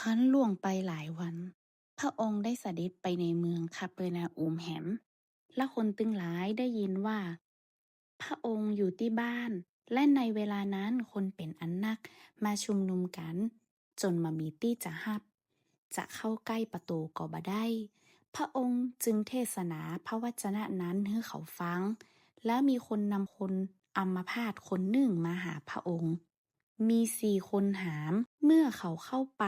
คั้นล่วงไปหลายวัน พระองค์ได้เสด็จไปในเมืองคาเปอร์นาอุมแหมและคนตึงหลายได้ยินว่าพระองค์อยู่ที่บ้าน และในเวลานั้นคนเป็นอันนักมาชุมนุมกัน จนมามีตี้จะหับ จะเข้าใกล้ประตูก็บ่ได้ พระองค์จึงเทศนาพระวจนะนั้นให้เขาฟัง และมีคนนำคนอัมพาตคนหนึ่งมาหาพระองค์ มี4 คนหาม เมื่อเขาเข้าไป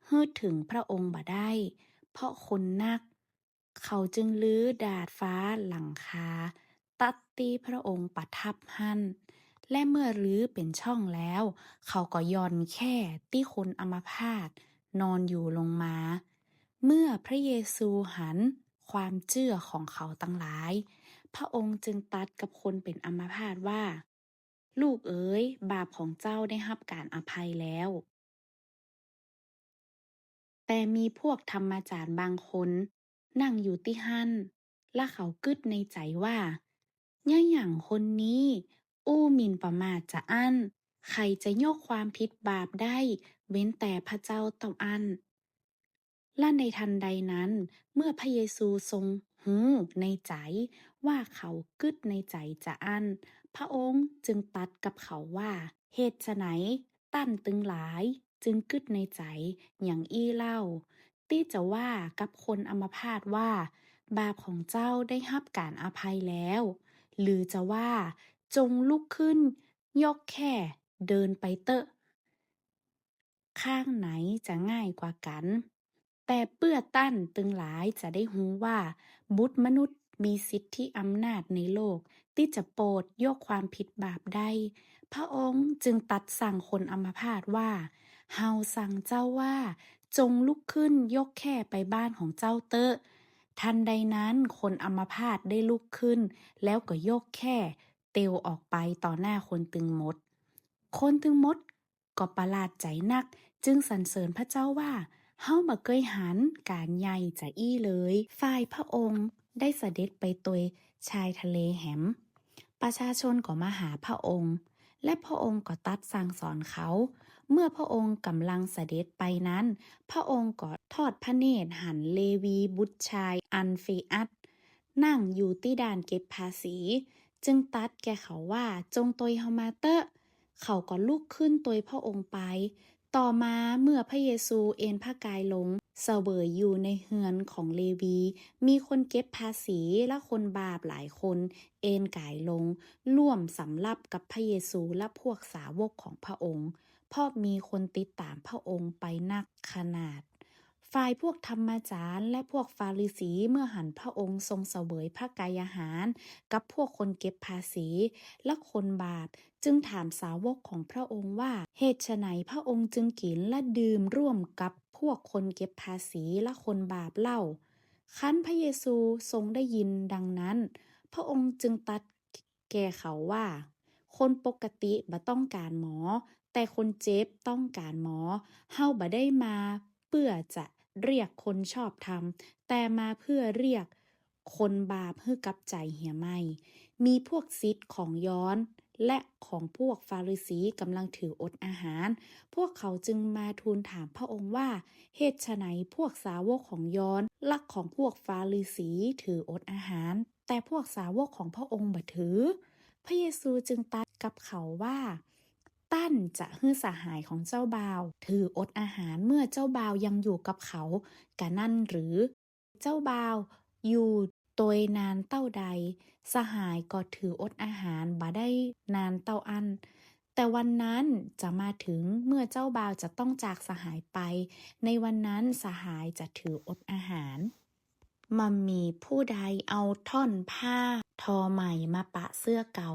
ฮืดถึงพระองค์บ่ได้ เพราะคนนัก เขาจึงลื้อดาดฟ้าหลังคา ตัดตีพระองค์ประทับหั่น และเมื่อรื้อเป็นช่องแล้ว เขาก็ย่อนแค่ตี้คนอัมพาตนอนอยู่ลงมา เมื่อพระเยซูหันความเชื่อของเขาตั้งหลาย พระองค์จึงตรัสกับคนเป็นอัมพาตว่า ลูกเอ๋ย บาปของเจ้าได้รับการอภัยแล้ว แต่มีพวกธรรมจารย์บางคนนั่งอยู่ที่หั่น และเขากึดในใจว่าย่าหยังคนนี้อู้หมิ่นประมาทจะอั้น ใครจะยกความผิดบาปได้ เว้นแต่พระเจ้าเท่าอั้น และในทันใดนั้น เมื่อพระเยซูทรงหู้ในใจว่าเขากึดในใจจะอั้น พระองค์จึงตรัสกับเขาว่า เหตุไฉนตั้นตึงหลายจึงกึดในใจอย่างอี้เล่า ตี้จะว่ากับคนอัมพาตว่า บาปของเจ้าได้รับการอภัยแล้ว หรือจะว่าจงลุกขึ้นยกแค่เดินไปเตอะ ข้างไหนจะง่ายกว่ากัน แต่เปื้อตั้นตึงหลายจะได้รู้ว่า บุตรมนุษย์มีสิทธิอำนาจในโลกที่จะโปรดยกความผิดบาปได้ พระองค์จึงตรัสสั่งคนอัมพาตว่า เฮาสั่งเจ้าว่า จงลุกขึ้นยกแค่ไปบ้านของเจ้าเตอะ ทันใดนั้นคนอัมพาตได้ลุกขึ้น แล้วก็ยกแค่เตียวออกไปต่อหน้าคนตึงมด คนตึงมดก็ประหลาดใจนัก จึงสรรเสริญพระเจ้าว่า เฮาบ่เคยหันการใหญ่จะอี้เลย ฝ่ายพระองค์ได้เสด็จไปตวยชายทะเลแหม ประชาชนก็มาหาพระองค์ และพระองค์ก็ตรัสสั่งสอนเขา เมื่อพระองค์กำลังเสด็จไปนั้น พระองค์ก็ทอดพระเนตรหันเลวีบุตรชายอันเฟอัสนั่งอยู่ที่ด่านเก็บภาษี จึงตรัสแก่เขาว่าจงตวยเฮามาเตอะ เขาก็ลุกขึ้นตวยพระองค์ไป ต่อมาเมื่อพระเยซูเอนพระกายลงเสวยอยู่ในเฮือนของเลวี มีคนเก็บภาษีและคนบาปหลายคนเอนกายลงร่วมสำรับกับพระเยซูและพวกสาวกของพระองค์ เพราะมีคนติดตามพระองค์ไปนักขนาด ฝ่ายพวกธรรมจารย์และพวกฟาริสีเมื่อหันพระองค์ทรงเสวยพระกายอาหารกับพวกคนเก็บภาษีและคนบาปจึงถามสาวกของพระองค์ว่าเหตุไฉนพระองค์จึงกินและดื่มร่วมกับพวกคนเก็บภาษีและคนบาปเล่า คั้นพระเยซูทรงได้ยินดังนั้น พระองค์จึงตรัสแก่เขาว่า คนปกติบ่ต้องการหมอ แต่คนเจ็บต้องการหมอ เฮาบ่ได้มาเพื่อจะเรียกคนชอบธรรม แต่มาเพื่อเรียกคนบาปให้กลับใจเหี่ยไหม มีพวกศิษย์ของยอนและของพวกฟาริสีกำลังถืออดอาหาร พวกเขาจึงมาทูลถามพระองค์ว่า เหตุไฉนพวกสาวกของยอนและของพวกฟาริสีถืออดอาหาร แต่พวกสาวกของพระองค์บ่ถือ พระเยซูจึงตรัสกับเขาว่า ตั้นจะฮื้อสหายของเจ้าบ่าวถืออดอาหารเมื่อเจ้าบ่าวยังอยู่กับเขากะนั่นหรือ เจ้าบ่าวอยู่โดยนานเต้าใด สหายก็ถืออดอาหารบ่ได้นานเต้าอัน แต่วันนั้นจะมาถึงเมื่อเจ้าบ่าวจะต้องจากสหายไป ในวันนั้นสหายจะถืออดอาหารมันมีผู้ใดเอาท่อนผ้าทอใหม่มาปะเสื้อเก่า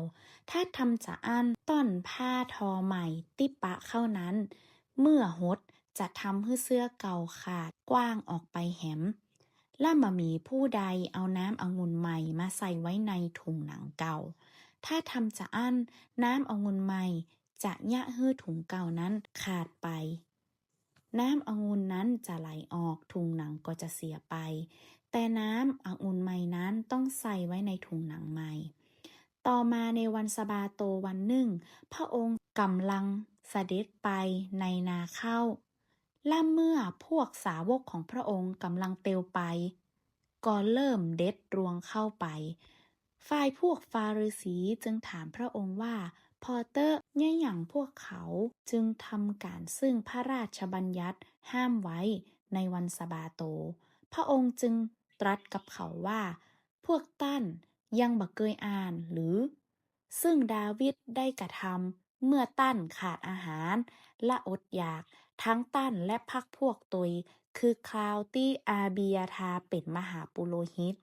ถ้าทำจะอั้นต้อนผ้าทอใหม่ติปะเข้านั้น เมื่อหดจะทำให้เสื้อเก่าขาดกว้างออกไปแหม และมามีผู้ใดเอาน้ำองุ่นใหม่มาใส่ไว้ในถุงหนังเก่า ถ้าทำจะอั้นน้ำองุ่นใหม่จะยะให้ถุงเก่านั้นขาดไป น้ำองุ่นนั้นจะไหลออกถุงหนังก็จะเสียไป แต่น้ำองุ่นใหม่นั้นต้องใส่ไว้ในถุงหนังใหม่ ต่อมาในวันสะบาโตวันหนึ่ง พระองค์กำลังเสด็จไปในนาข้าว และเมื่อพวกสาวกของพระองค์กำลังเตวไป ก็เริ่มเด็ดรวงเข้าไป ฝ่ายพวกฟาริสีจึงถามพระองค์ว่า พอเตอร์เนี่ยหยังพวกเขาจึงทำการซึ่งพระราชบัญญัติห้ามไว้ในวันสะบาโต พระองค์จึงตรัสกับเขาว่า พวกตั้นยังบ่เคยอ่านหรือ ซึ่งดาวิดได้กระทำเมื่อตั้นขาดอาหารและอดอยากทั้งตั้นและพรรคพวกตยคือคราวที่อาบียาธาเป็นมหาปุโรหิต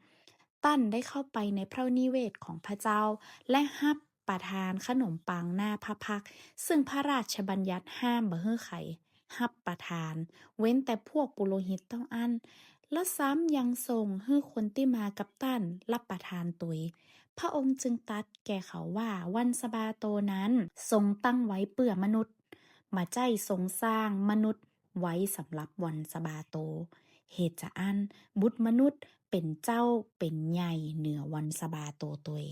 ตั้นได้เข้าไปในพระนิเวศของพระเจ้า และรับประทานขนมปังหน้าพระพักตร์ซึ่งพระราชบัญญัติห้ามบ่ให้ไขรับประทาน เว้นแต่พวกปุโรหิตต้องอั้น และซ้ำยังทรงให้คนที่มากับตั้นรับประทานตุย พระองค์จึงตรัสแก่เขาว่าวันสะบาโตนั้นทรงตั้งไว้เปื่อมนุษย์ มาใจทรงสร้างมนุษย์ไว้สำหรับวันสะบาโต เหตุจะอันบุตรมนุษย์เป็นเจ้าเป็นใหญ่เหนือวันสะบาโตตวย